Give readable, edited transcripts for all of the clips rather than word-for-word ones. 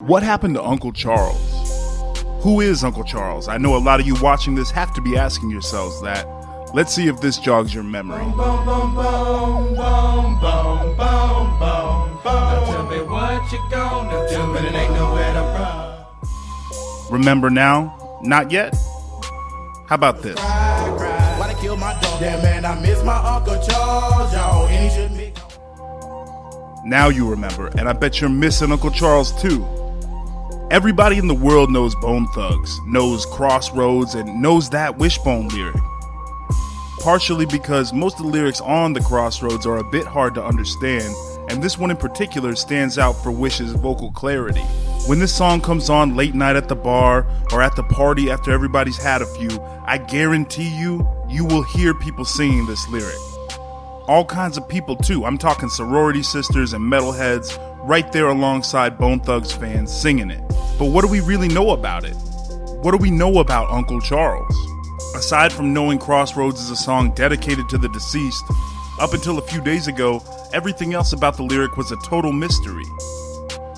What happened to Uncle Charles? Who is Uncle Charles? I know a lot of you watching this have to be asking yourselves that. Let's see if this jogs your memory. Now tell me what you gonna do, but it ain't nowhere to run. Remember now? Not yet? How about this? Why they kill my dog? Yeah, man, I miss my Uncle Charles, y'all. And he shouldn't be. Now you remember, and I bet you're missing Uncle Charles too. Everybody in the world knows Bone Thugs, knows Crossroads, and knows that Wishbone lyric. Partially because most of the lyrics on The Crossroads are a bit hard to understand, and this one in particular stands out for Wish's vocal clarity. When this song comes on late night at the bar, or at the party after everybody's had a few, I guarantee you will hear people singing this lyric. All kinds of people too. I'm talking sorority sisters and metalheads right there alongside Bone Thugs fans singing it. But what do we really know about it? What do we know about Uncle Charles? Aside from knowing Crossroads is a song dedicated to the deceased, up until a few days ago, everything else about the lyric was a total mystery.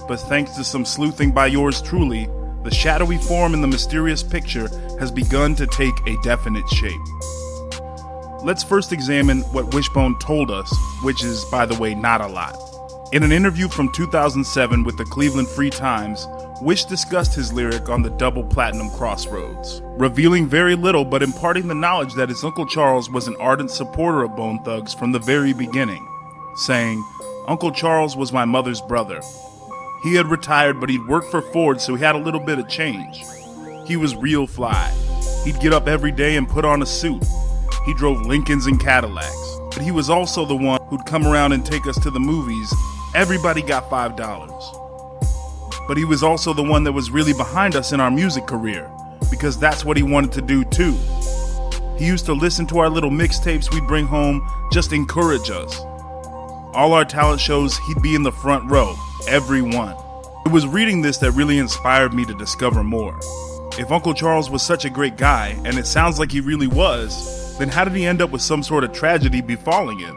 But thanks to some sleuthing by yours truly, the shadowy form in the mysterious picture has begun to take a definite shape. Let's first examine what Wishbone told us, which is, by the way, not a lot. In an interview from 2007 with the Cleveland Free Times, Wish discussed his lyric on the double platinum Crossroads, revealing very little but imparting the knowledge that his Uncle Charles was an ardent supporter of Bone Thugs from the very beginning, saying, "Uncle Charles was my mother's brother. He had retired, but he'd worked for Ford, so he had a little bit of change. He was real fly. He'd get up every day and put on a suit. He drove Lincolns and Cadillacs, but he was also the one who'd come around and take us to the movies. Everybody got $5. But he was also the one that was really behind us in our music career, because that's what he wanted to do too. He used to listen to our little mixtapes we'd bring home, just encourage us. All our talent shows, he'd be in the front row, every one." It was reading this that really inspired me to discover more. If Uncle Charles was such a great guy, and it sounds like he really was, then how did he end up with some sort of tragedy befalling him?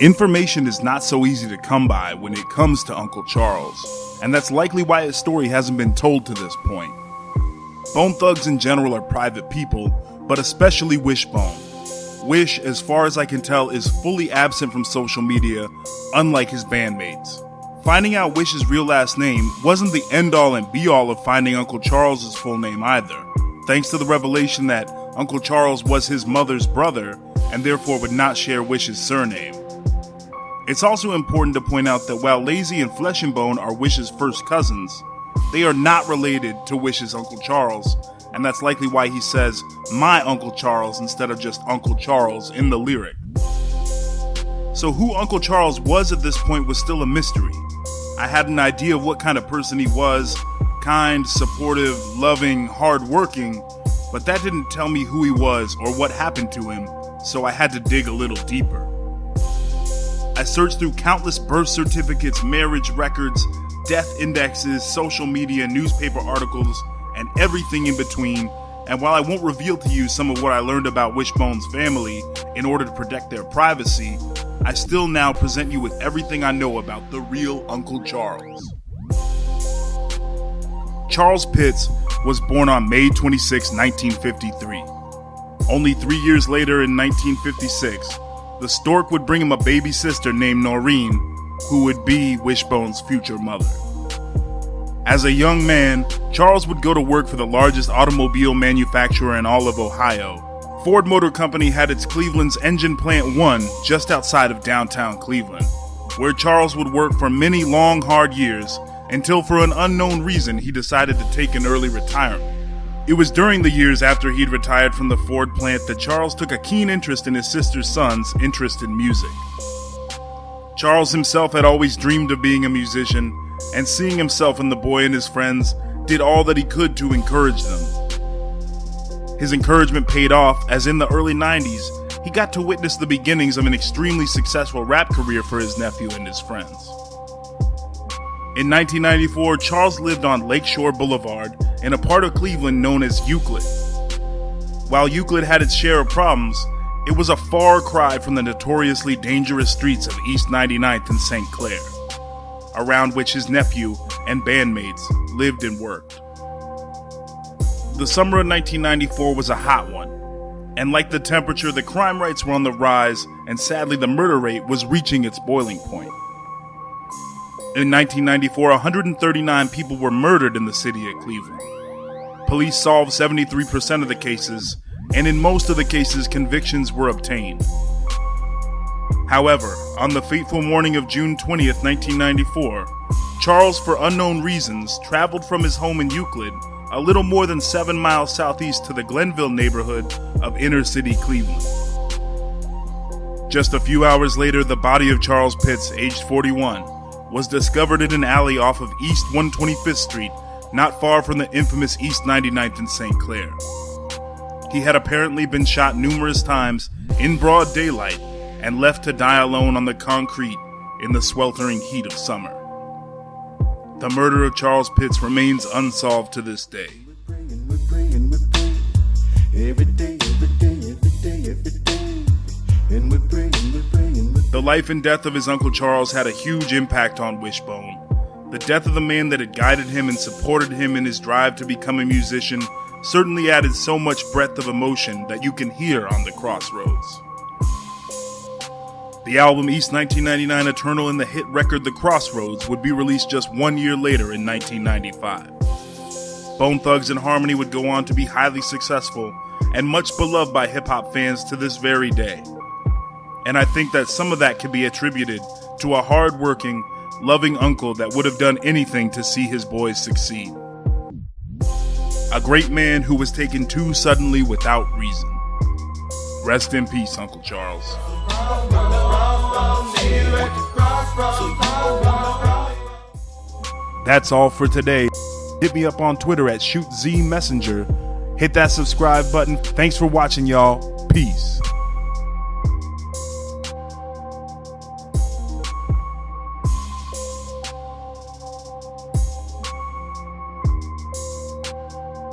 Information is not so easy to come by when it comes to Uncle Charles, and that's likely why his story hasn't been told to this point. Bone Thugs in general are private people, but especially Wishbone. Wish, as far as I can tell, is fully absent from social media, unlike his bandmates. Finding out Wish's real last name wasn't the end-all and be-all of finding Uncle Charles's full name either, thanks to the revelation that Uncle Charles was his mother's brother, and therefore would not share Wish's surname. It's also important to point out that while Lazy and Flesh and Bone are Wish's first cousins, they are not related to Wish's Uncle Charles, and that's likely why he says, "my Uncle Charles" instead of just Uncle Charles in the lyric. So who Uncle Charles was at this point was still a mystery. I had an idea of what kind of person he was, kind, supportive, loving, hardworking, but that didn't tell me who he was or what happened to him, so I had to dig a little deeper. I searched through countless birth certificates, marriage records, death indexes, social media, newspaper articles, and everything in between, and while I won't reveal to you some of what I learned about Wishbone's family in order to protect their privacy, I still now present you with everything I know about the real Uncle Charles. Charles Pitts was born on May 26, 1953. Only 3 years later, in 1956, the stork would bring him a baby sister named Noreen, who would be Wishbone's future mother. As a young man, Charles would go to work for the largest automobile manufacturer in all of Ohio. Ford Motor Company had its Cleveland's Engine Plant 1 just outside of downtown Cleveland, where Charles would work for many long, hard years until for an unknown reason he decided to take an early retirement. It was during the years after he'd retired from the Ford plant that Charles took a keen interest in his sister's son's interest in music. Charles himself had always dreamed of being a musician, and seeing himself and the boy and his friends, did all that he could to encourage them. His encouragement paid off, as in the early 90s, he got to witness the beginnings of an extremely successful rap career for his nephew and his friends. In 1994, Charles lived on Lakeshore Boulevard in a part of Cleveland known as Euclid. While Euclid had its share of problems, it was a far cry from the notoriously dangerous streets of East 99th and St. Clair. around which his nephew and bandmates lived and worked. The summer of 1994 was a hot one, and like the temperature, the crime rates were on the rise, and sadly the murder rate was reaching its boiling point. In 1994, 139 people were murdered in the city of Cleveland. Police solved 73% of the cases, and in most of the cases, convictions were obtained. However, on the fateful morning of June 20th, 1994, Charles, for unknown reasons, traveled from his home in Euclid a little more than 7 miles southeast to the Glenville neighborhood of inner-city Cleveland. Just a few hours later, the body of Charles Pitts, aged 41, was discovered in an alley off of East 125th Street, not far from the infamous East 99th in St. Clair. He had apparently been shot numerous times in broad daylight and left to die alone on the concrete in the sweltering heat of summer. The murder of Charles Pitts remains unsolved to this day. The life and death of his Uncle Charles had a huge impact on Wishbone. The death of the man that had guided him and supported him in his drive to become a musician certainly added so much breadth of emotion that you can hear on The Crossroads. The album East 1999 Eternal and the hit record The Crossroads would be released just 1 year later in 1995. Bone Thugs and Harmony would go on to be highly successful and much beloved by hip-hop fans to this very day. And I think that some of that can be attributed to a hard-working, loving uncle that would have done anything to see his boys succeed. A great man who was taken too suddenly without reason. Rest in peace, Uncle Charles. That's all for today. Hit me up on Twitter at ShootZMessenger. Hit that subscribe button. Thanks for watching, y'all. Peace.